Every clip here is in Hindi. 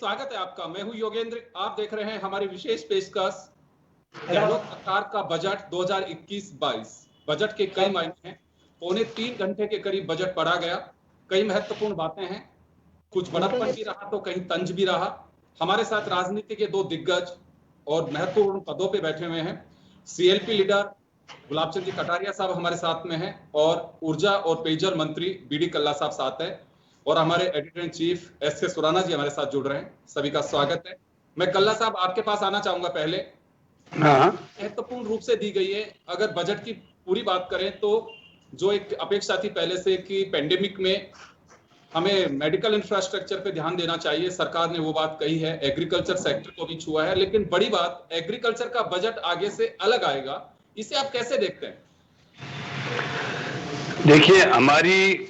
स्वागत है आपका। मैं हूं योगेंद्र। आप देख रहे हैं हमारी विशेष पेशकश गहलोत सरकार का बजट 2021-22। बजट के कई मायने हैं। पौने 3 घंटे के करीब बजट पढ़ा गया। कई महत्वपूर्ण बातें हैं, कुछ बड़प्पन भी रहा तो कहीं तंज भी रहा। हमारे साथ राजनीति के दो दिग्गज और महत्वपूर्ण पदों पे बैठे हुए हैं। सीएलपी लीडर गुलाब चंद जी कटारिया साहब हमारे साथ में हैं और ऊर्जा और पेयजल मंत्री बीडी कल्ला साहब साथ हैं और हमारे एडिटर इन चीफ एस के सुराना जी हमारे साथ जुड़ रहे हैं। सभी का स्वागत है। मैं कल्ला साहब आपके पास आना चाहूंगा। पहले महत्वपूर्ण रूप से दी गई है। अगर बजट की पूरी बात करें तो जो एक अपेक्षा थी पहले से कि पेंडेमिक में हमें मेडिकल इंफ्रास्ट्रक्चर पे ध्यान देना चाहिए, सरकार ने वो बात कही है। एग्रीकल्चर सेक्टर को भी छुआ है, लेकिन बड़ी बात एग्रीकल्चर का बजट आगे से अलग आएगा। इसे आप कैसे देखते हैं? देखिए, हमारी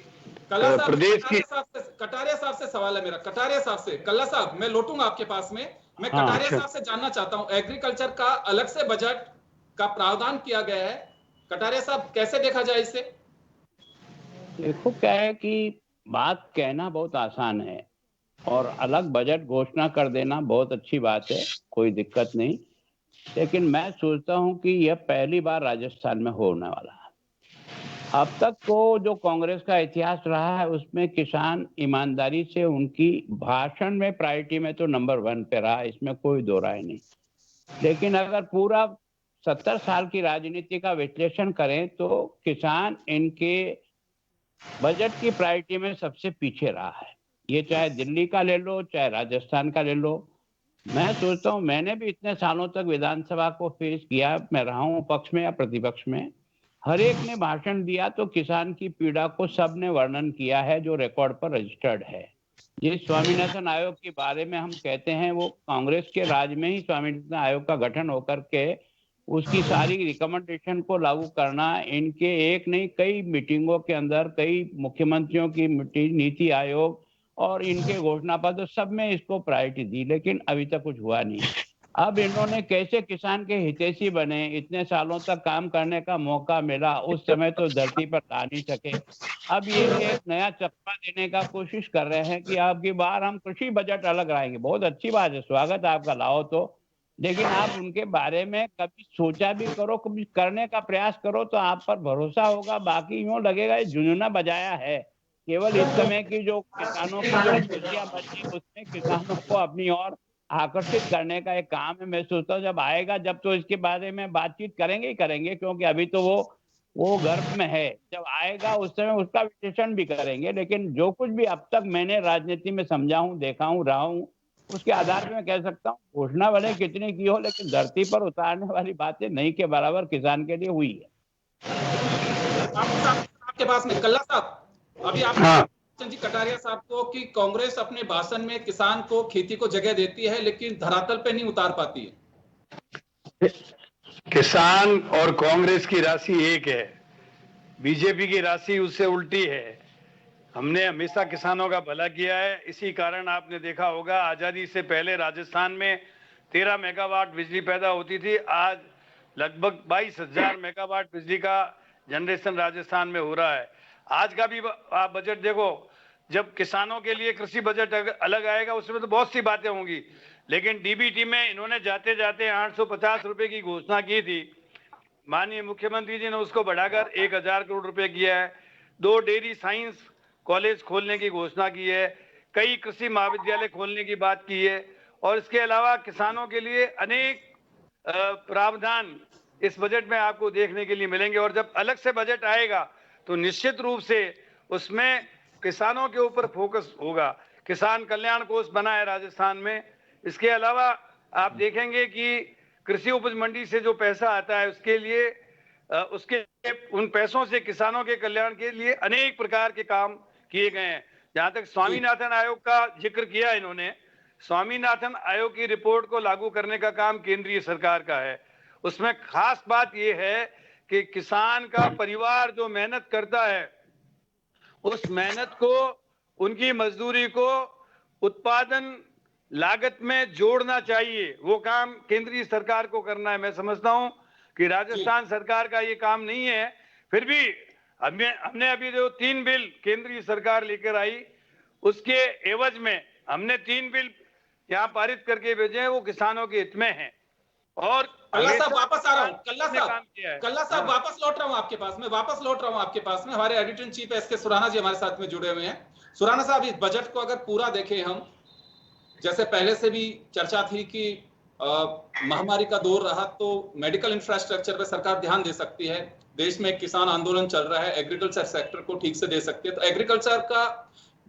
प्रदेश की कटारिया साहब से सवाल है मेरा। कटारिया साहब से, कल्ला साहब मैं लौटूंगा आपके पास में। मैं कटारिया साहब से जानना चाहता हूं, एग्रीकल्चर का अलग से बजट का प्रावधान किया गया है। कटारिया साहब कैसे देखा जाए इसे? देखो, क्या है कि बात कहना बहुत आसान है और अलग बजट घोषणा कर देना बहुत अच्छी बात है, कोई दिक्कत नहीं। लेकिन मैं सोचता हूं कि यह पहली बार राजस्थान में होने वाला है। अब तक तो जो कांग्रेस का इतिहास रहा है उसमें किसान ईमानदारी से उनकी भाषण में प्रायोरिटी में तो नंबर 1 पे रहा, इसमें कोई दो राय नहीं। लेकिन अगर पूरा 70 साल की राजनीति का विश्लेषण करें तो किसान इनके बजट की प्रायोरिटी में सबसे पीछे रहा है। ये चाहे दिल्ली का ले लो, चाहे राजस्थान का ले लो। मैं सोचता हूँ, मैंने भी इतने सालों तक विधानसभा को फेस किया, मैं रहा हूँ पक्ष में या प्रतिपक्ष में। हर एक ने भाषण दिया तो किसान की पीड़ा को सबने वर्णन किया है, जो रिकॉर्ड पर रजिस्टर्ड है। जिस स्वामीनाथन आयोग के बारे में हम कहते हैं, वो कांग्रेस के राज में ही स्वामीनाथन आयोग का गठन होकर के उसकी सारी रिकमेंडेशन को लागू करना, इनके एक नहीं कई मीटिंगों के अंदर कई मुख्यमंत्रियों की मीटिंग, नीति आयोग और इनके घोषणा पत्र सब में इसको प्रायोरिटी दी, लेकिन अभी तक कुछ हुआ नहीं। अब इन्होंने कैसे किसान के हितैषी बने, इतने सालों तक काम करने का मौका मिला, उस समय तो धरती पर ला नहीं सके। अब ये एक नया चक्का देने का कोशिश कर रहे हैं कि अब की बार हम कृषि बजट अलग लाएंगे। बहुत अच्छी बात है, स्वागत है आपका, लाओ तो। लेकिन आप उनके बारे में कभी सोचा भी करो, कभी करने का प्रयास करो तो आप पर भरोसा होगा। बाकी यूं लगेगा ये झुनझुना बजाया है। केवल इस समय की जो किसानों की जो खुशियां बची उसमें किसानों को अपनी ओर आकर्षित करने का एक काम है। मैं सोचता हूँ जब आएगा, जब तो इसके बारे में बातचीत करेंगे ही करेंगे, क्योंकि अभी तो वो गर्भ में है। जब आएगा उस समय उसका विश्लेषण भी करेंगे। लेकिन जो कुछ भी अब तक मैंने राजनीति में समझा हूँ, देखा हूँ, रहा हूँ, उसके आधार पर मैं कह सकता हूँ घोषणा भले कितनी की हो, लेकिन धरती पर उतारने वाली बातें नहीं के बराबर किसान के लिए हुई है। आपके पास में कल्ला साहब, अभी आप जी कटारिया साहब को कि कांग्रेस अपने भाषण में किसान को, खेती को जगह देती है लेकिन धरातल पे नहीं उतार पाती है। किसान और कांग्रेस की राशि एक है, बीजेपी की राशि उससे उल्टी है। हमने हमेशा किसानों का भला किया है। इसी कारण आपने देखा होगा, आजादी से पहले राजस्थान में 13 मेगावाट बिजली पैदा होती थी। आज लगभग 22,000 मेगावाट बिजली का जनरेशन राजस्थान में हो रहा है। आज का भी आप बजट देखो, जब किसानों के लिए कृषि बजट अलग आएगा उसमें तो बहुत सी बातें होंगी, लेकिन डीबीटी में इन्होंने जाते जाते 850 रुपए की घोषणा की थी। माननीय मुख्यमंत्री जी ने उसको बढ़ाकर 1,000 करोड़ रुपए किया है। 2 डेयरी साइंस कॉलेज खोलने की घोषणा की है, कई कृषि महाविद्यालय खोलने की बात की है, और इसके अलावा किसानों के लिए अनेक प्रावधान इस बजट में आपको देखने के लिए मिलेंगे। और जब अलग से बजट आएगा तो निश्चित रूप से उसमें किसानों के ऊपर फोकस होगा। किसान कल्याण कोष बना है राजस्थान में। इसके अलावा आप देखेंगे कि कृषि उपज मंडी से जो पैसा आता है उसके लिए उन पैसों से किसानों के कल्याण के लिए अनेक प्रकार के काम किए गए हैं। जहां तक स्वामीनाथन आयोग का जिक्र किया इन्होंने, स्वामीनाथन आयोग की रिपोर्ट को लागू करने का काम केंद्रीय सरकार का है। उसमें खास बात यह है कि किसान का परिवार जो मेहनत करता है उस मेहनत को, उनकी मजदूरी को उत्पादन लागत में जोड़ना चाहिए। वो काम केंद्रीय सरकार को करना है। मैं समझता हूं कि राजस्थान सरकार का ये काम नहीं है। फिर भी हमने अभी जो 3 बिल केंद्रीय सरकार लेकर आई उसके एवज में हमने 3 बिल यहाँ पारित करके भेजे, वो किसानों के हित में है। और कल्ला साहब वापस आ रहा हूँ, कल्ला साहब वापस लौट रहा हूँ आपके पास में, हमारे एडिटर इन चीफ एस के सुराना जी हमारे साथ में जुड़े हुए हैं। सुराना साहब, इस बजट को अगर पूरा देखें हम, जैसे पहले से भी चर्चा थी कि महामारी का दौर रहा तो मेडिकल इंफ्रास्ट्रक्चर पे सरकार ध्यान दे सकती है। देश में किसान आंदोलन चल रहा है, एग्रीकल्चर सेक्टर को ठीक से दे सकती है, तो एग्रीकल्चर का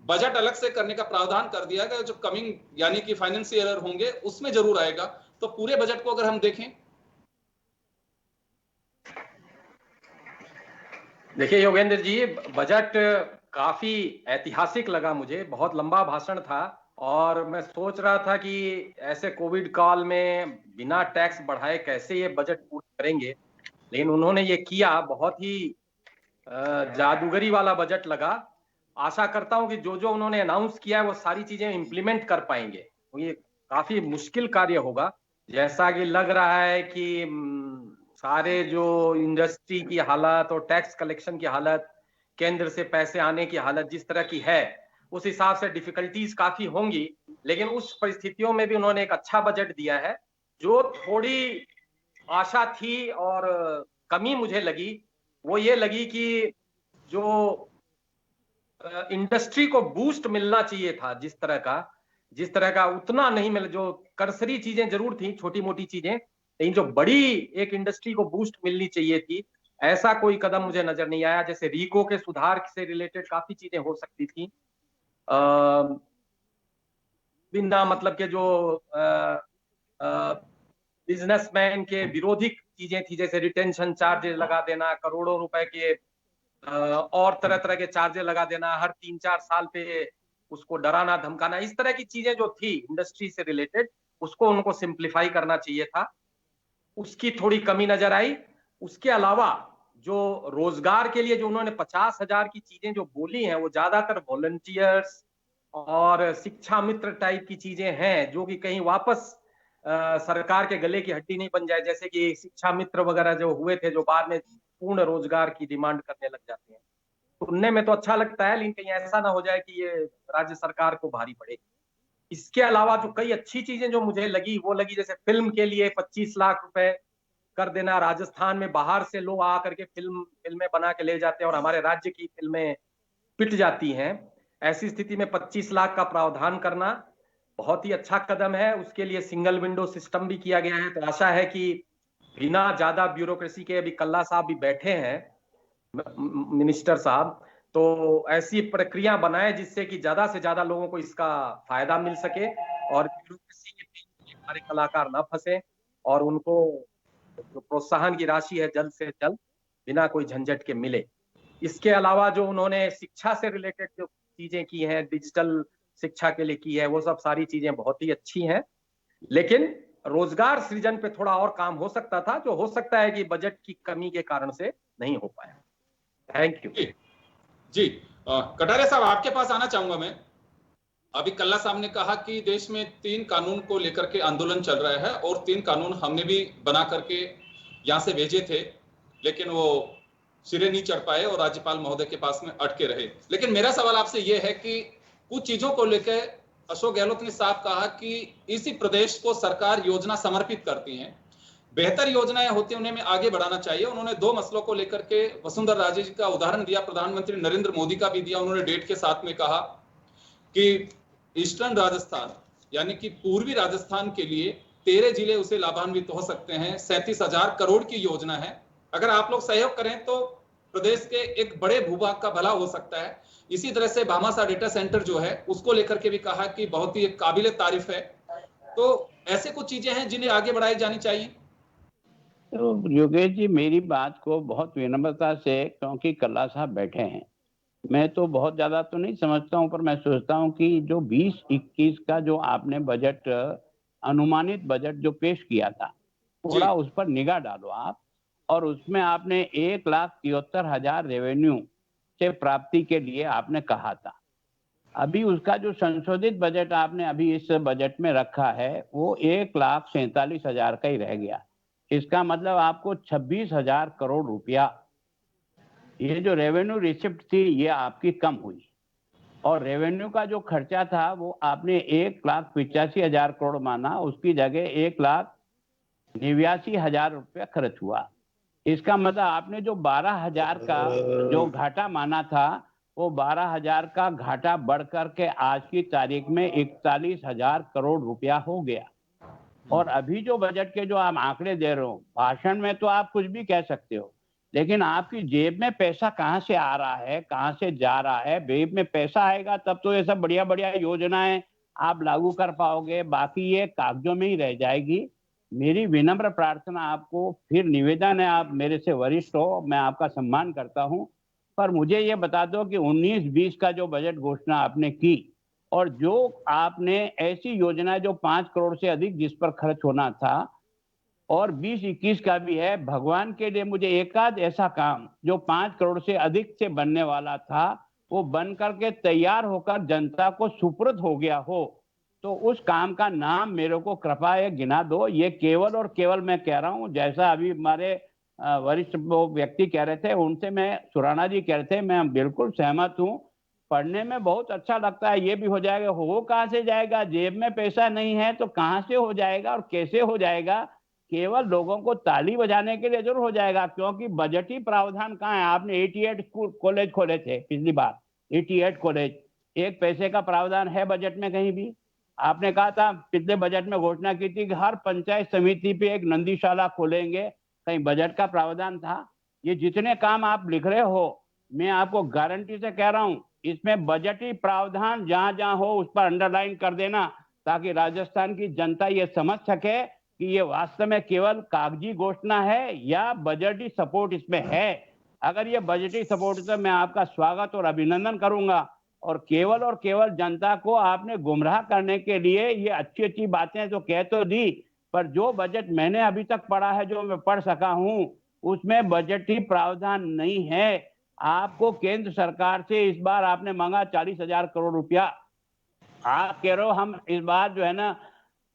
बजट अलग से करने का प्रावधान कर दिया गया। जो कमिंग यानी कि फाइनेंशियल ईयर होंगे उसमें जरूर आएगा। तो पूरे बजट को अगर हम देखें, देखिए योगेंद्र जी, बजट काफी ऐतिहासिक लगा मुझे, बहुत लंबा भाषण था और मैं सोच रहा था कि ऐसे कोविड काल में बिना टैक्स बढ़ाए कैसे ये बजट पूरा करेंगे, लेकिन उन्होंने ये किया। बहुत ही जादूगरी वाला बजट लगा। आशा करता हूं कि जो जो उन्होंने अनाउंस किया है वो सारी चीजें इंप्लीमेंट कर पाएंगे। तो ये काफी मुश्किल कार्य होगा, जैसा कि लग रहा है कि सारे जो इंडस्ट्री की हालत और टैक्स कलेक्शन की हालत, केंद्र से पैसे आने की हालत जिस तरह की है, उस हिसाब से डिफिकल्टीज काफी होंगी। लेकिन उस परिस्थितियों में भी उन्होंने एक अच्छा बजट दिया है। जो थोड़ी आशा थी और कमी मुझे लगी वो ये लगी कि जो इंडस्ट्री को बूस्ट मिलना चाहिए था, जिस तरह का उतना नहीं मिला। जो कर्सरी चीजें जरूर थी, छोटी मोटी चीजें, लेकिन जो बड़ी एक इंडस्ट्री को बूस्ट मिलनी चाहिए थी, ऐसा कोई कदम मुझे नजर नहीं आया। जैसे रीको के सुधार से रिलेटेड काफी चीजें हो सकती थी, बिना मतलब के जो बिजनेसमैन के विरोधी चीजें थी, जैसे रिटेंशन चार्जेस लगा देना, करोड़ों रुपए के और तरह तरह के चार्जेस लगा देना, हर 3-4 साल पे उसको डराना धमकाना, इस तरह की चीजें जो थी इंडस्ट्री से रिलेटेड, उसको उनको सिंप्लीफाई करना चाहिए था। उसकी थोड़ी कमी नजर आई। उसके अलावा जो रोजगार के लिए जो उन्होंने 50,000 की चीजें जो बोली हैं, वो ज्यादातर वॉलंटियर्स और शिक्षा मित्र टाइप की चीजें हैं, जो कि कहीं वापस सरकार के गले की हड्डी नहीं बन जाए। जैसे कि शिक्षा मित्र वगैरह जो हुए थे, जो बाद में पूर्ण रोजगार की डिमांड करने लग जाते हैं, सुनने में तो अच्छा लगता है, लेकिन कहीं ऐसा ना हो जाए कि ये राज्य सरकार को भारी पड़े। इसके अलावा जो कई अच्छी चीजें जो मुझे लगी वो लगी, जैसे फिल्म के लिए 25 लाख रुपए कर देना। राजस्थान में बाहर से लोग आकर के फिल्में बना के ले जाते हैं और हमारे राज्य की फिल्में पिट जाती हैं। ऐसी स्थिति में 25 लाख का प्रावधान करना बहुत ही अच्छा कदम है। उसके लिए सिंगल विंडो सिस्टम भी किया गया है। तो आशा है कि बिना ज्यादा ब्यूरोक्रेसी के, अभी कल्ला साहब भी बैठे हैं, मिनिस्टर साहब, तो ऐसी प्रक्रिया बनाए जिससे कि ज्यादा से ज्यादा लोगों को इसका फायदा मिल सके और ब्यूरोक्रेसी के हमारे कलाकार ना फंसे और उनको जो प्रोत्साहन की राशि है जल्द से जल्द बिना कोई झंझट के मिले। इसके अलावा जो उन्होंने शिक्षा से रिलेटेड जो चीजें की हैं, डिजिटल शिक्षा के लिए की है, वो सब सारी चीजें बहुत ही अच्छी हैं। लेकिन रोजगार सृजन पे थोड़ा और काम हो सकता था, जो हो सकता है कि बजट की कमी के कारण से नहीं हो पाया। थैंक यू जी। कटारिया साहब, आपके पास आना चाहूंगा मैं। अभी कल्ला साहब ने कहा कि देश में 3 कानून को लेकर के आंदोलन चल रहा है और 3 कानून हमने भी बना करके यहां से भेजे थे, लेकिन वो सिरे नहीं चढ़ पाए और राज्यपाल महोदय के पास में अटके रहे। लेकिन मेरा सवाल आपसे यह है कि कुछ चीजों को लेकर अशोक गहलोत ने साफ कहा कि इसी प्रदेश को सरकार योजना समर्पित करती है, बेहतर योजनाएं होती हैं उन्हें में आगे बढ़ाना चाहिए। उन्होंने 2 मसलों को लेकर के वसुंधरा राजे जी का उदाहरण दिया, प्रधानमंत्री नरेंद्र मोदी का भी दिया। उन्होंने डेट के साथ में कहा कि ईस्टर्न राजस्थान यानी कि पूर्वी राजस्थान के लिए 13 जिले उसे लाभान्वित हो सकते हैं। 37,000 करोड़ की योजना है। अगर आप लोग सहयोग करें तो प्रदेश के एक बड़े भूभाग का भला हो सकता है। इसी तरह से भामाशाह डेटा सेंटर जो है उसको लेकर के भी कहा कि बहुत ही काबिले तारीफ है। तो ऐसे कुछ चीजें हैं जिन्हें आगे बढ़ाई जानी चाहिए। तो योगेश जी, मेरी बात को बहुत विनम्रता से, क्योंकि कल्ला साहब बैठे हैं, मैं तो बहुत ज्यादा तो नहीं समझता हूं, पर मैं सोचता हूं कि जो 20-21 का जो आपने बजट, अनुमानित बजट जो पेश किया था, थोड़ा उस पर निगाह डालो आप। और उसमें आपने 1,73,000 रेवेन्यू से प्राप्ति के लिए आपने कहा था। अभी उसका जो संशोधित बजट आपने अभी इस बजट में रखा है वो 1,47,000 का ही रह गया। इसका मतलब आपको 26,000 करोड़ रुपया, ये जो रेवेन्यू रिसिप्ट थी ये आपकी कम हुई। और रेवेन्यू का जो खर्चा था वो आपने 1,85,000 करोड़ माना, उसकी जगह 1,89,000 रुपया खर्च हुआ। इसका मतलब आपने जो 12,000 का जो घाटा माना था, वो 12,000 का घाटा बढ़ करके आज की तारीख में 41,000 करोड़ रुपया हो गया। और अभी जो बजट के जो आप आंकड़े दे रहे हो, भाषण में तो आप कुछ भी कह सकते हो, लेकिन आपकी जेब में पैसा कहाँ से आ रहा है, कहाँ से जा रहा है? जेब में पैसा आएगा तब तो ये सब बढ़िया बढ़िया योजनाएं आप लागू कर पाओगे, बाकी ये कागजों में ही रह जाएगी। मेरी विनम्र प्रार्थना आपको, फिर निवेदन है, आप मेरे से वरिष्ठ हो, मैं आपका सम्मान करता हूं, पर मुझे ये बता दो कि 19-20 का जो बजट घोषणा आपने की और जो आपने ऐसी योजना जो 5 करोड़ से अधिक जिस पर खर्च होना था, और 20-21 का भी है, भगवान के लिए मुझे एकाध ऐसा काम जो 5 करोड़ से अधिक से बनने वाला था वो बन करके तैयार होकर जनता को सुपुर्द हो गया हो, तो उस काम का नाम मेरे को कृपया गिना दो। ये केवल और केवल मैं कह रहा हूँ, जैसा अभी हमारे वरिष्ठ व्यक्ति कह रहे थे, उनसे मैं, सुराणा जी कह रहे थे, मैं बिल्कुल सहमत हूँ। पढ़ने में बहुत अच्छा लगता है, ये भी हो जाएगा, हो कहाँ से जाएगा? जेब में पैसा नहीं है तो कहाँ से हो जाएगा और कैसे हो जाएगा? केवल लोगों को ताली बजाने के लिए जरूर हो जाएगा, क्योंकि बजटी प्रावधान कहाँ है? आपने 88 कॉलेज खोले थे पिछली बार, 88 कॉलेज, एक पैसे का प्रावधान है बजट में कहीं भी? आपने कहा था, पिछले बजट में घोषणा की थी कि हर पंचायत समिति पे एक नंदीशाला खोलेंगे, कहीं बजट का प्रावधान था? ये जितने काम आप लिख रहे हो, मैं आपको गारंटी से कह रहा हूं, इसमें बजटी प्रावधान जहां जहां हो उस पर अंडरलाइन कर देना, ताकि राजस्थान की जनता ये समझ सके कि ये वास्तव में केवल कागजी घोषणा है या बजटी सपोर्ट इसमें है। अगर ये बजटी सपोर्ट है तो मैं आपका स्वागत और अभिनंदन करूंगा, और केवल जनता को आपने गुमराह करने के लिए ये अच्छी अच्छी बातें तो कह तो दी, पर जो बजट मैंने अभी तक पढ़ा है, जो मैं पढ़ सका हूं, उसमें बजटी प्रावधान नहीं है। आपको केंद्र सरकार से इस बार आपने मांगा 40,000 करोड़ रुपया। आप कह रहे हो हम इस बार जो है ना,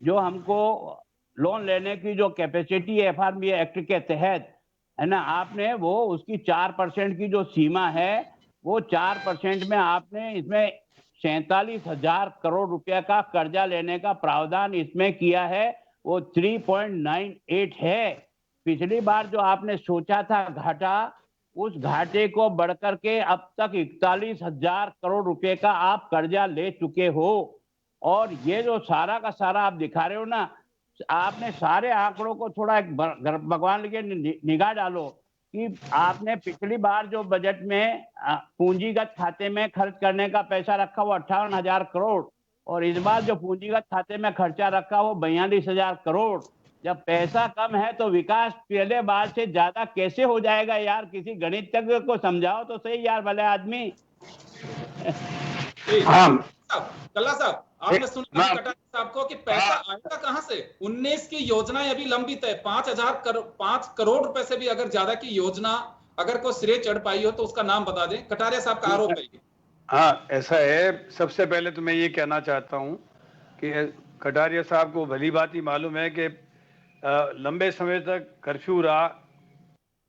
जो हमको लोन लेने की जो कैपेसिटी है एफआरबी एक्ट के तहत है ना, आपने वो उसकी 4% की जो सीमा है, वो 4% में आपने इसमें 47,000 करोड़ रुपया का कर्जा लेने का प्रावधान इसमें किया है, वो 3.98 है। पिछली बार जो आपने सोचा था घाटा, उस घाटे को बढ़कर के अब तक 41,000 करोड़ रुपए का आप कर्जा ले चुके हो। और ये जो सारा का सारा आप दिखा रहे हो ना, आपने सारे आंकड़ों को थोड़ा एक भगवान के निगाह डालो कि आपने पिछली बार जो बजट में पूंजीगत खाते में खर्च करने का पैसा रखा वो 58,000 करोड़, और इस बार जो पूंजीगत खाते में खर्चा रखा वो 42,000 करोड़। जब पैसा कम है तो विकास पहले बार से ज्यादा कैसे हो जाएगा यार? किसी गणितज्ञ को समझाओ तो सही यार, भले आदमी। कल्ला साहब, आपने सुना कटारिया साहब को कि पैसा आएगा कहां से? 19 की योजनाएं अभी लंबित है, 5 करोड़ रुपए से भी अगर ज्यादा की योजना अगर कोई सिरे चढ़ पाई हो तो उसका नाम बता दें। कटारिया साहब का आरोप है। हाँ, ऐसा है। सबसे पहले तो मैं ये कहना चाहता हूँ कि कटारिया साहब को भली बात ही मालूम है कि लंबे समय तक कर्फ्यू रहा,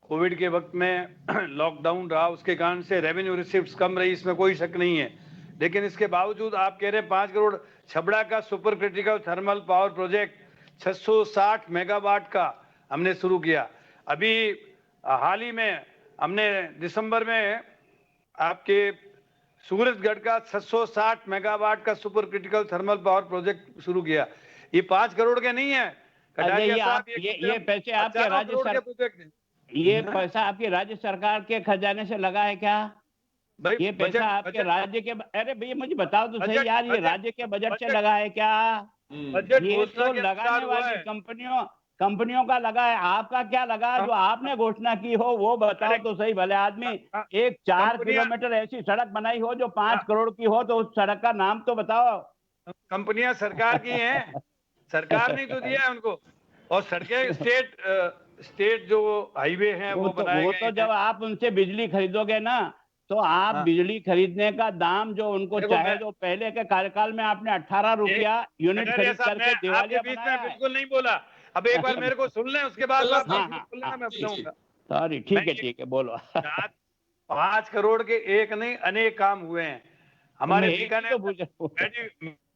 कोविड के वक्त में लॉकडाउन रहा, उसके कारण से रेवेन्यू रिसिप्ट्स कम रही, इसमें कोई शक नहीं है। लेकिन इसके बावजूद आप कह रहे 5 करोड़, छबड़ा का super critical thermal power project 660 megawatt का हमने शुरू किया। अभी हाल ही में हमने दिसंबर में आपके सूरजगढ़ का 660 मेगावाट का super critical thermal power project शुरू किया। ये 5 करोड़ के नहीं है कटारिया साहब, ये पैसे आपके राज्य सरकार, ये पैसा आपके राज्य सरकार के खजाने से लगा है क्या? ये पैसा आपके राज्य के, अरे भैया मुझे बताओ तो सही यार, ये राज्य के बजट से लगा है क्या? ये तो लगाने वाली कंपनियों का लगा है, आपका क्या लगा जो आपने घोषणा की हो वो बताओ तो सही भले आदमी। एक 4 किलोमीटर ऐसी सड़क बनाई हो जो 5 करोड़ की हो तो उस सड़क का नाम तो बताओ। कंपनियां सरकार की हैं, सरकार ने तो दिया है उनको, और सड़कें स्टेट जो हाईवे हैं वो बनाए गए। तो जब आप उनसे बिजली खरीदोगे ना, तो आप बिजली खरीदने का दाम जो उनको चाहे, जो पहले के कार्यकाल में आपने 18 रुपया यूनिट खरीद करके दिवालिया बनाया है। बिल्कुल नहीं बोला, अब एक बार मेरे को सुन लें, उसके बाद मैं बताऊंगा। सॉरी, ठीक है बोलो। 5 करोड़ के एक नहीं अनेक काम हुए हैं। हमारे मैं एक ही बीकानेर तो पूछा।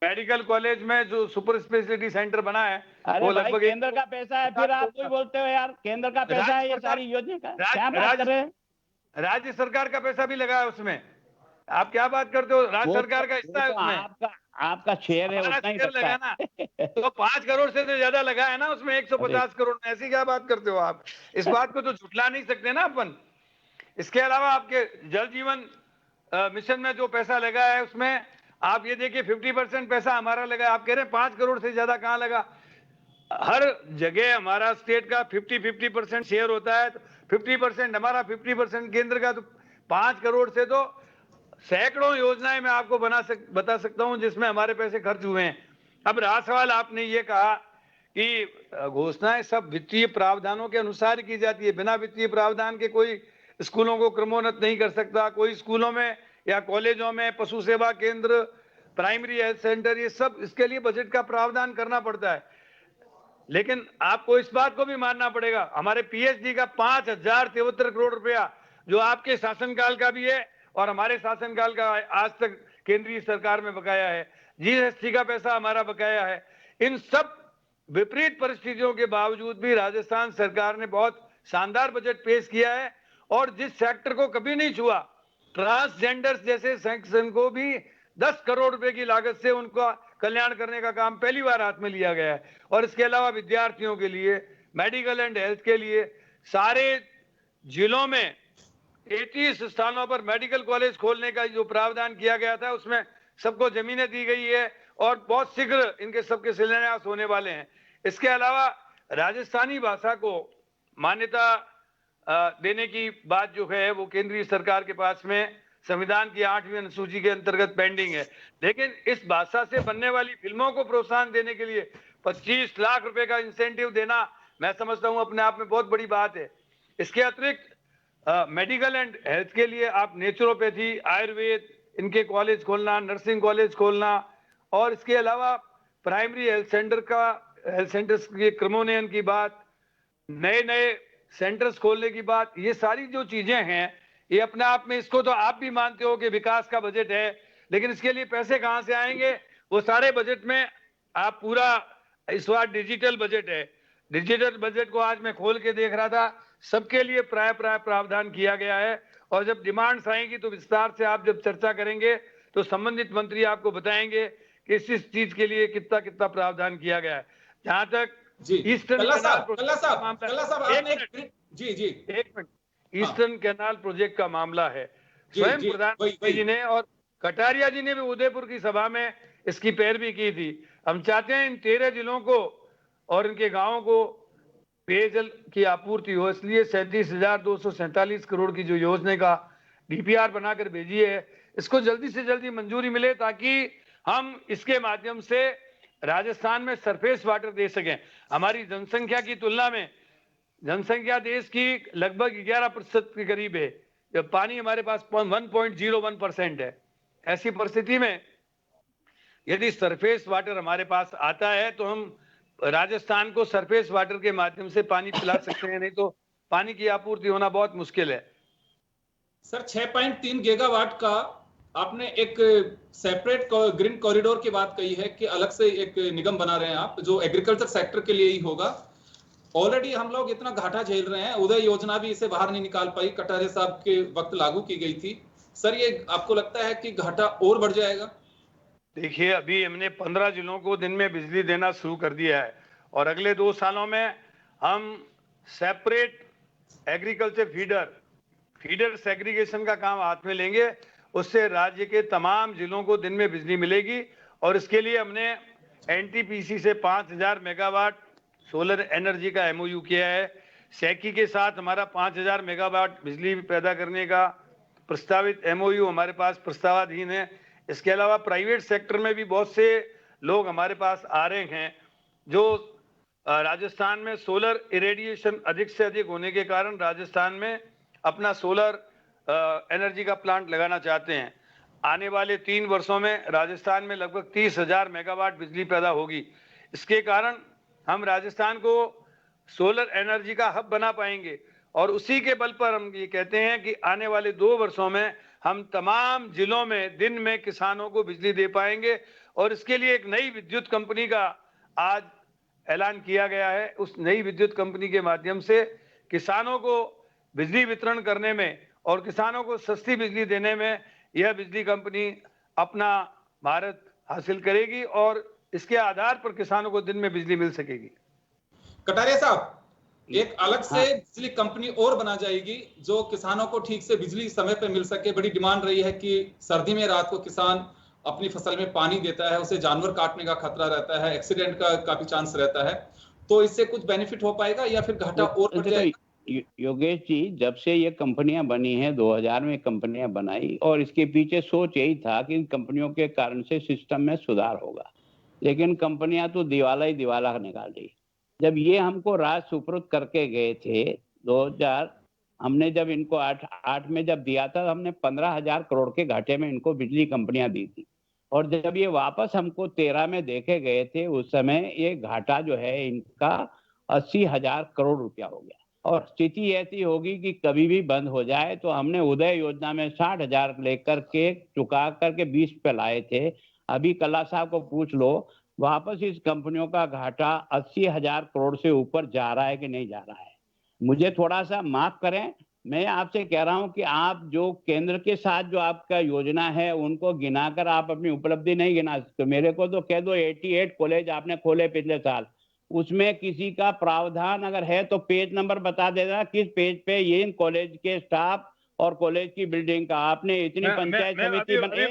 मेडिकल कॉलेज में जो सुपर स्पेशलिटी सेंटर बना है अरे वो भाई लगभग केंद्र का पैसा है, फिर आप कोई बोलते हो यार केंद्र का पैसा है ये सारी योजना का, क्या बात कर रहे हैं? राज्य सरकार का पैसा भी लगा है उसमें। आप क्या बात करते हो? राज्य सरकार का हिस्सा है वो तो उसमें, आपका शेयर है, हमारा उतना ही शेयर लगता लगा ना। है। तो 5 करोड़ से तो ज्यादा लगा है ना उसमें, 150 करोड़ में। ऐसी क्या बात करते हो आप? इस बात को तो झुटला नहीं सकते ना अपन। इसके अलावा आपके जल जीवन मिशन में जो पैसा लगा है उसमें आप ये देखिए 50% पैसा हमारा लगा है। आप कह रहे हैं 5 करोड़ से ज्यादा कहां लगा? हर जगह हमारा स्टेट का 50-50% शेयर होता है, तो 50% हमारा, 50% केंद्र का। तो 5 करोड़ से तो सैकड़ों योजनाएं मैं आपको बता सकता हूं जिसमें हमारे पैसे खर्च हुए हैं। अब रहा सवाल, आपने ये कहा कि घोषणाएं सब वित्तीय प्रावधानों के अनुसार की जाती है, बिना वित्तीय प्रावधान के कोई स्कूलों को क्रमोन्नत नहीं कर सकता। कोई स्कूलों में या कॉलेजों में पशु सेवा केंद्र, प्राइमरी हेल्थ सेंटर, ये सब इसके लिए बजट का प्रावधान करना पड़ता है। लेकिन आपको इस बात को भी मानना पड़ेगा, हमारे पीएचडी का 5073 करोड़ रुपया जो आपके शासनकाल का भी है और हमारे शासनकाल का आज तक केंद्रीय सरकार में बकाया है, जीएसटी का पैसा हमारा बकाया है। इन सब विपरीत परिस्थितियों के बावजूद भी राजस्थान सरकार ने बहुत शानदार बजट पेश किया है। और जिस सेक्टर को कभी नहीं छुआ, ट्रांसजेंडर्स जैसे सेक्शन को भी 10 करोड़ रुपए की लागत से उनका कल्याण करने का काम पहली बार हाथ में लिया गया है। और इसके अलावा विद्यार्थियों के लिए, मेडिकल एंड हेल्थ के लिए सारे जिलों में 33 स्थानों पर मेडिकल कॉलेज खोलने का जो प्रावधान किया गया था उसमें सबको जमीनें दी गई है और बहुत शीघ्र इनके सबके शिलान्यास होने वाले हैं। इसके अलावा राजस्थानी भाषा को मान्यता देने की बात जो है वो केंद्रीय सरकार के पास में संविधान की 8वीं अनुसूची के अंतर्गत पेंडिंग है। लेकिन इस भाषा से बनने वाली फिल्मों को प्रोत्साहन देने के लिए 25 लाख रुपए का इंसेंटिव देना मैं समझता हूं अपने आप में बहुत बड़ी बात है। इसके अतिरिक्त मेडिकल एंड हेल्थ के लिए आप नेचुरोपैथी, आयुर्वेद, इनके कॉलेज खोलना, नर्सिंग कॉलेज खोलना और इसके अलावा प्राइमरी हेल्थ सेंटर्स के क्रमोन्नयन की बात, नए नए सेंटर्स खोलने की बात, ये सारी जो चीजें हैं ये अपने आप में, इसको तो आप भी मानते हो कि विकास का बजट है, लेकिन इसके लिए पैसे कहां से आएंगे? वो सारे बजट में आप पूरा, इस बार डिजिटल बजट है, डिजिटल बजट को आज मैं खोल के देख रहा था, सबके लिए प्राय प्रावधान किया गया है। और जब डिमांड्स आएंगी तो विस्तार से आप जब चर्चा करेंगे तो संबंधित मंत्री आपको बताएंगे कि इस चीज के लिए कितना कितना प्रावधान किया गया है। जहां तक ईस्टर्न कैनाल प्रोजेक्ट का मामला है, स्वयं प्रधानमंत्री जी ने और कटारिया जी ने भी उदयपुर की सभा में इसकी पैरवी की थी। हम चाहते हैं इन 13 जिलों को और इनके गांवों को पेयजल की आपूर्ति हो, इसलिए 37,247 करोड़ की जो योजना का डीपीआर बनाकर भेजी है, इसको जल्दी से जल्दी मंजूरी मिले ताकि हम इसके माध्यम से राजस्थान में सरफेस वाटर दे सकें। हमारी जनसंख्या की तुलना में जनसंख्या देश की लगभग 11% के करीब है, जब पानी हमारे पास 1.01% है। ऐसी परिस्थिति में यदि सरफेस वाटर हमारे पास आता है तो हम राजस्थान को सरफेस वाटर के माध्यम से पानी पिला सकते हैं, नहीं तो पानी की आपूर्ति होना बहुत मुश्किल है। सर 6.3 गीगावाट का आपने एक सेपरेट ग्रीन कॉरिडोर की बात कही है कि अलग से एक निगम बना रहे हैं आप जो एग्रीकल्चर सेक्टर के लिए ही होगा। ऑलरेडी हम लोग इतना घाटा झेल रहे हैं, उदय योजना भी इसे बाहर नहीं निकाल पाई, कटारिया साहब के वक्त लागू की गई थी। सर ये आपको लगता है कि घाटा और बढ़ जाएगा? देखिए अभी हमने 15 जिलों को दिन में बिजली देना शुरू कर दिया है और अगले 2 सालों में हम सेपरेट एग्रीकल्चर फीडर सेग्रीगेशन का काम हाथ में लेंगे। उससे राज्य के तमाम जिलों को दिन में बिजली मिलेगी और इसके लिए हमने एनटीपीसी से 5000 मेगावाट सोलर एनर्जी का एमओयू किया है। सैकी के साथ हमारा 5000 मेगावाट बिजली पैदा करने का प्रस्तावित एमओयू हमारे पास प्रस्तावाधीन है। इसके अलावा प्राइवेट सेक्टर में भी बहुत से लोग हमारे पास आ रहे हैं जो राजस्थान में सोलर इरेडिएशन अधिक से अधिक होने के कारण राजस्थान में अपना सोलर एनर्जी का प्लांट लगाना चाहते हैं। आने वाले 3 वर्षों में राजस्थान में लगभग 30,000 मेगावाट बिजली पैदा होगी। इसके कारण हम राजस्थान को सोलर एनर्जी का हब बना पाएंगे और उसी के बल पर हम ये कहते हैं कि आने वाले 2 वर्षों में हम तमाम जिलों में दिन में किसानों को बिजली दे पाएंगे। और इसके लिए एक नई विद्युत कंपनी का आज ऐलान किया गया है। उस नई विद्युत कंपनी के माध्यम से किसानों को बिजली वितरण करने में और किसानों को सस्ती बिजली देने में यह बिजली कंपनी अपना महारत हासिल करेगी और इसके आधार पर किसानों को दिन में बिजली मिल सकेगी। कटारिया साहब, एक अलग से बिजली कंपनी और बना जाएगी जो किसानों को ठीक से बिजली समय पे मिल सके। बड़ी डिमांड रही है कि सर्दी में रात को किसान अपनी फसल में पानी देता है, उसे जानवर काटने का खतरा रहता है, एक्सीडेंट का काफी चांस रहता है, तो इससे कुछ बेनिफिट हो पाएगा या फिर घाटा और बढ़ जाएगा? योगेश जी, जब से ये कंपनियां बनी हैं, 2000 में कंपनियां बनाई और इसके पीछे सोच यही था कि इन कंपनियों के कारण से सिस्टम में सुधार होगा, लेकिन कंपनियां तो दिवाला ही दिवाला निकाल दी। जब ये हमको राज सुपुर्द करके गए थे 2000, हमने जब इनको 8 में जब दिया था, हमने 15,000 करोड़ के घाटे में इनको बिजली कंपनियां दी थी। और जब ये वापस हमको 13 में देखे गए थे, उस समय ये घाटा जो है इनका 80,000 करोड़ रुपया हो गया। और स्थिति ऐसी होगी कि कभी भी बंद हो जाए। तो हमने उदय योजना में 60,000 लेकर के चुका करके 20 पे लाए थे। अभी कल्ला साहब को पूछ लो, वापस इस कंपनियों का घाटा 80,000 करोड़ से ऊपर जा रहा है कि नहीं जा रहा है। मुझे थोड़ा सा माफ करें, मैं आपसे कह रहा हूं कि आप जो केंद्र के साथ जो आपका योजना है उनको गिनाकर आप अपनी उपलब्धि नहीं गिना सकते। मेरे को तो कह दो 88 कॉलेज आपने खोले पिछले साल, उसमें किसी का प्रावधान अगर है तो पेज नंबर बता देना, किस पेज पे ये इन कॉलेज के स्टाफ और कॉलेज की बिल्डिंग का आपने इतनी पंचायत समिति बनाई।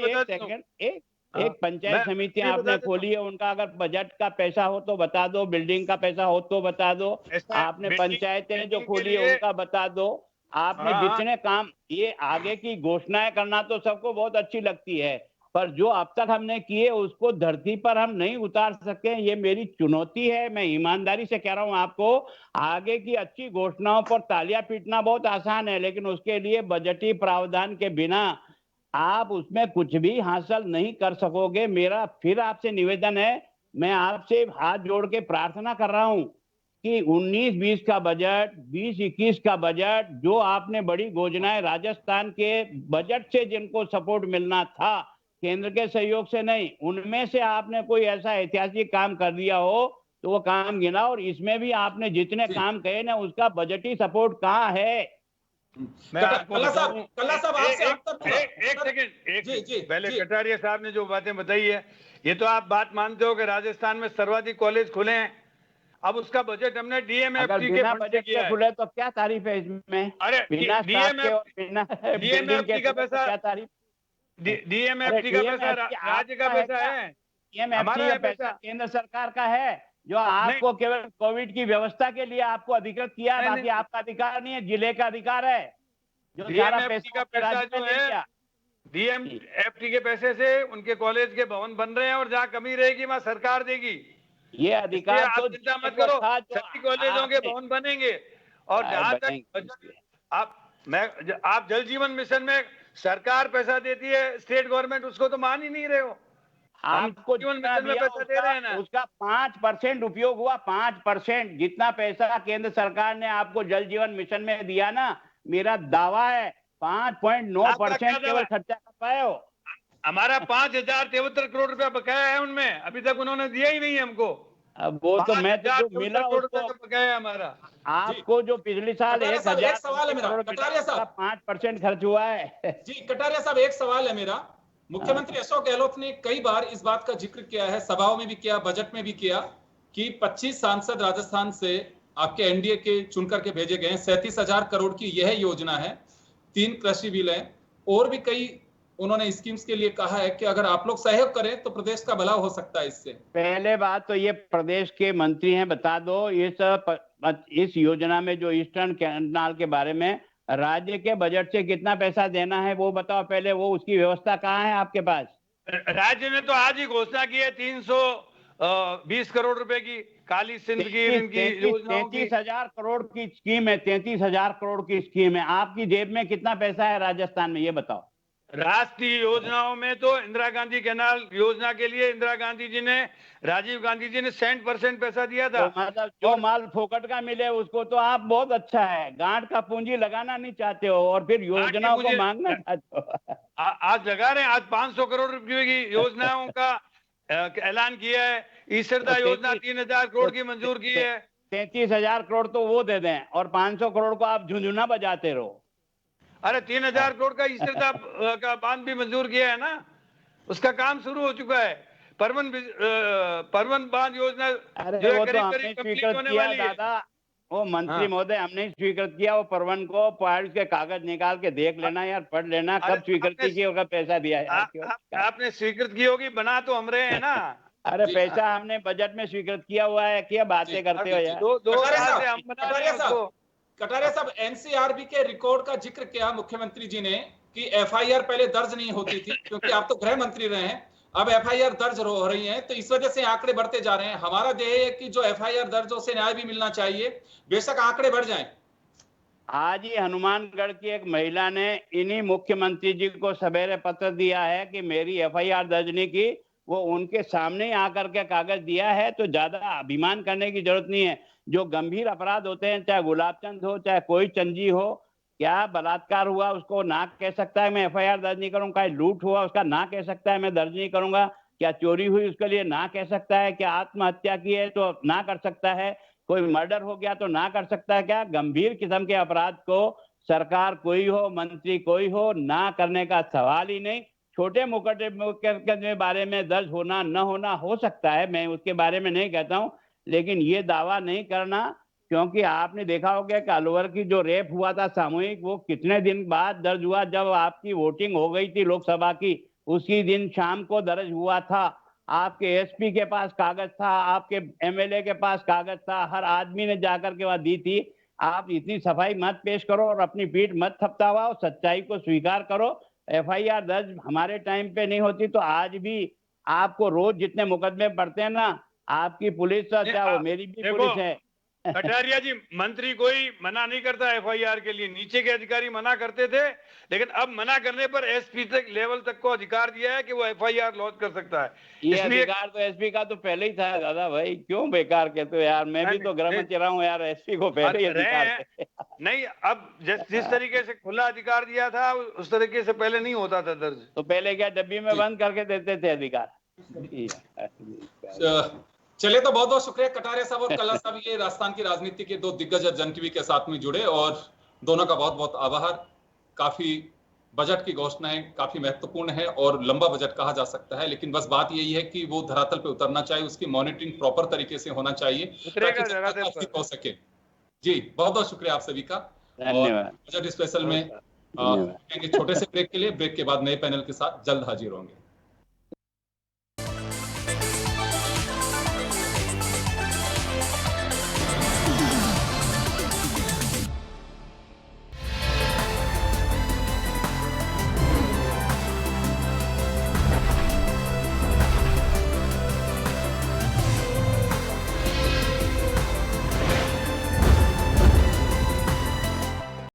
एक पंचायत समिति आपने खोली है, उनका अगर बजट का पैसा हो तो बता दो, बिल्डिंग का पैसा हो तो बता दो, आपने पंचायतें जो खोली है उनका बता दो। आपने जितने काम, ये आगे की घोषणाएं करना तो सबको बहुत अच्छी लगती है, पर जो अब तक हमने किए उसको धरती पर हम नहीं उतार सके। ये मेरी चुनौती है, मैं ईमानदारी से कह रहा हूं आपको। आगे की अच्छी घोषणाओं पर तालियां पीटना बहुत आसान है, लेकिन उसके लिए बजटीय प्रावधान के बिना आप उसमें कुछ भी हासिल नहीं कर सकोगे। मेरा फिर आपसे निवेदन है, मैं आपसे हाथ जोड़ के प्रार्थना कर रहा हूं कि 19-20 का बजट, 20-21 का बजट, जो आपने बड़ी योजनाएं राजस्थान के बजट से जिनको सपोर्ट मिलना था, केंद्र के सहयोग से नहीं, उनमें से आपने कोई ऐसा ऐतिहासिक काम कर दिया हो तो वो काम गिना। और इसमें भी आपने जितने काम कहे ना, उसका बजटीय सपोर्ट कहाँ है? कल्ला साहब एक सेकंड, पहले कटारिया साहब ने जो बातें बताई है, ये तो आप बात मानते हो कि राजस्थान में सर्वाधिक कॉलेज खुले हैं। अब उसका बजट हमने डीएमएफटी के फंड से किया है। खुले तो क्या तारीफ है इसमें? अरे डीएमएफटी का पैसा, क्या तारीफ? डीएमएफटी का पैसा राज्य का पैसा है, हमारा पैसा केंद्र सरकार का है, जो आपको केवल कोविड की व्यवस्था के लिए आपको अधिकृत किया, बाकी आपका अधिकार नहीं है, जिले का अधिकार है। जो डीएमएफटी का पैसा जो है, डीएमएफटी के पैसे से उनके कॉलेज के भवन बन रहे हैं और जहाँ कमी रहेगी वहाँ सरकार देगी। ये अधिकार तो चिंता मत करो, सभी कॉलेजों के भवन बनेंगे। और जहाँ तक आप जल जीवन मिशन में सरकार पैसा देती है, स्टेट गवर्नमेंट उसको तो मान ही नहीं रहे हो। आपको जीवन मिशन में पैसा दे रहे हैं ना, उसका 5% उपयोग हुआ। 5% जितना पैसा केंद्र सरकार ने आपको जल जीवन मिशन में दिया ना, मेरा दावा है 5.9% केवल खर्चा कर पाए हो। हमारा 5,073 करोड़ रुपया बकाया है उनमें, अभी तक उन्होंने दिया ही नहीं हमको। अब वो तो मैं तो मिला उसको बकाया हमारा। आपको जो पिछले साल 1,000 सवाल है मेरा, कटारिया साहब 5% खर्च हुआ है। जी कटारिया साहब, एक सवाल है मेरा। मुख्यमंत्री अशोक गहलोत ने कई बार इस बात का जिक्र किया है, सभाओं में भी किया, बजट में भी किया, कि 25 सांसद राजस्थान से आपके एनडीए के चुनकर के भेजे गए हैं। 37,000 करोड़ की यह योजना है, 3 कृषि बिल है, और भी कई उन्होंने स्कीम्स के लिए कहा है कि अगर आप लोग सहयोग करें तो प्रदेश का भला हो सकता है इससे। पहले बात तो ये प्रदेश के मंत्री हैं, बता दो इस योजना में जो ईस्टर्न कैनाल के बारे में राज्य के बजट से कितना पैसा देना है वो बताओ पहले, वो उसकी व्यवस्था कहाँ है आपके पास? राज्य ने तो आज ही घोषणा की है 320 करोड़ रुपए की काली सिंध की 33,000 करोड़ की स्कीम है। 33,000 करोड़ की स्कीम है। आपकी जेब में कितना पैसा है राजस्थान में, ये बताओ? राष्ट्रीय योजनाओं में तो इंदिरा गांधी कैनाल योजना के लिए इंदिरा गांधी जी ने, राजीव गांधी जी ने 100% पैसा दिया था। तो मतलब जो माल फोकट का मिले उसको तो आप बहुत अच्छा है, गांठ का पूंजी लगाना नहीं चाहते हो और फिर योजनाओं को मांगना चाहते हो। आज लगा रहे हैं, आज 500 करोड़ रुपए की योजनाओं का ऐलान किया है। ईश्वरदा योजना 3000 करोड़ की मंजूर की है। 33,000 करोड़ तो वो दे दें और 500 करोड़ को आप झुंझुना बजाते रहो। अरे 3000 करोड़ का ईश्वरदा का बांध भी मंजूर किया है ना, उसका काम शुरू हो चुका है। परवन बांध योजना जो है करीब करीब कंप्लीट होने वाली है। दादा वो मंत्री महोदय हमने स्वीकृत किया, वो परवन को पार्ट के कागज निकाल के देख लेना यार, पढ़ लेना कब स्वीकृति की होगा, पैसा दिया है। आपने स्वीकृत की होगी, बना तो हम रहे हैं ना। अरे पैसा हमने बजट में स्वीकृत किया हुआ है, क्या बातें करते हो यार। दो साल से हम बना रहे हैं उसको। कटारिया साहब, एनसीआरबी के रिकॉर्ड का जिक्र किया मुख्यमंत्री जी ने कि एफआईआर पहले दर्ज नहीं होती थी, क्योंकि आप तो गृह मंत्री रहे हैं, अब एफआईआर दर्ज हो रही है, तो इस वजह से आंकड़े बढ़ते जा रहे हैं। हमारा ध्येय है कि जो एफआईआर दर्ज हो उसे न्याय भी मिलना चाहिए, बेशक आंकड़े बढ़ जाएं। आज ही हनुमानगढ़ की एक महिला ने इन्हीं मुख्यमंत्री जी को सवेरे पत्र दिया है कि मेरी एफआईआर दर्ज नहीं की, वो उनके सामने आकर के कागज दिया है। तो ज्यादा अभिमान करने की जरूरत नहीं है। जो गंभीर अपराध होते हैं, चाहे गुलाबचंद हो चाहे कोई चंजी हो, क्या बलात्कार हुआ उसको ना कह सकता है मैं एफआईआर दर्ज नहीं करूंगा, लूट हुआ उसका ना कह सकता है मैं दर्ज नहीं करूंगा, क्या चोरी हुई उसके लिए ना कह सकता है, क्या आत्महत्या की है तो ना कर सकता है, कोई मर्डर हो गया तो ना कर सकता है। क्या गंभीर किस्म के अपराध को सरकार कोई हो, मंत्री कोई हो, ना करने का सवाल ही नहीं। छोटे मुकदमे के बारे में दर्ज होना न होना हो सकता है, मैं उसके बारे में नहीं कहता हूं, लेकिन ये दावा नहीं करना, क्योंकि आपने देखा होगा कि अलवर की जो रेप हुआ था सामूहिक, वो कितने दिन बाद दर्ज हुआ, जब आपकी वोटिंग हो गई थी लोकसभा की, उसी दिन शाम को दर्ज हुआ था। आपके एसपी के पास कागज था, आपके एमएलए के पास कागज था, हर आदमी ने जाकर के वहां दी थी। आप इतनी सफाई मत पेश करो और अपनी पीठ मत थपथपाओ, सच्चाई को स्वीकार करो। एफआईआर दर्ज हमारे टाइम पे नहीं होती तो आज भी आपको रोज जितने मुकदमे पड़ते हैं ना, आपकी पुलिस क्या वो मेरी भी पुलिस है। कटारिया जी, मंत्री कोई मना नहीं करता एफआईआर के लिए, नीचे के अधिकारी मना करते थे, लेकिन अब मना करने पर एसपी तक लेवल तक को अधिकार दिया है कि वो एफआईआर लॉन्च कर सकता है। ये अधिकार तो एसपी का तो पहले ही था दादा भाई, क्यों बेकार कहते हो यार, मैं भी तो गृह मंत्री रहा हूँ यार, एसपी को पहले ही अधिकार नहीं, अब जिस तरीके से खुला अधिकार दिया था उस तरीके से पहले नहीं होता था दर्ज। तो पहले क्या डब्बी में बंद करके देते थे अधिकार। चलिए, तो बहुत बहुत शुक्रिया कटारिया साहब और कल्ला साहब, ये राजस्थान की राजनीति के दो दिग्गज जन टीवी के साथ में जुड़े, और दोनों का बहुत बहुत आभार। काफी बजट की घोषणाएं काफी महत्वपूर्ण है और लंबा बजट कहा जा सकता है, लेकिन बस बात यही है कि वो धरातल पे उतरना चाहिए, उसकी मॉनिटरिंग प्रॉपर तरीके से होना चाहिए ताकि हो सके। जी, बहुत बहुत शुक्रिया आप सभी का। धन्यवाद। बजट स्पेशल में छोटे से ब्रेक के लिए, ब्रेक के बाद नए पैनल के साथ जल्द हाजिर होंगे।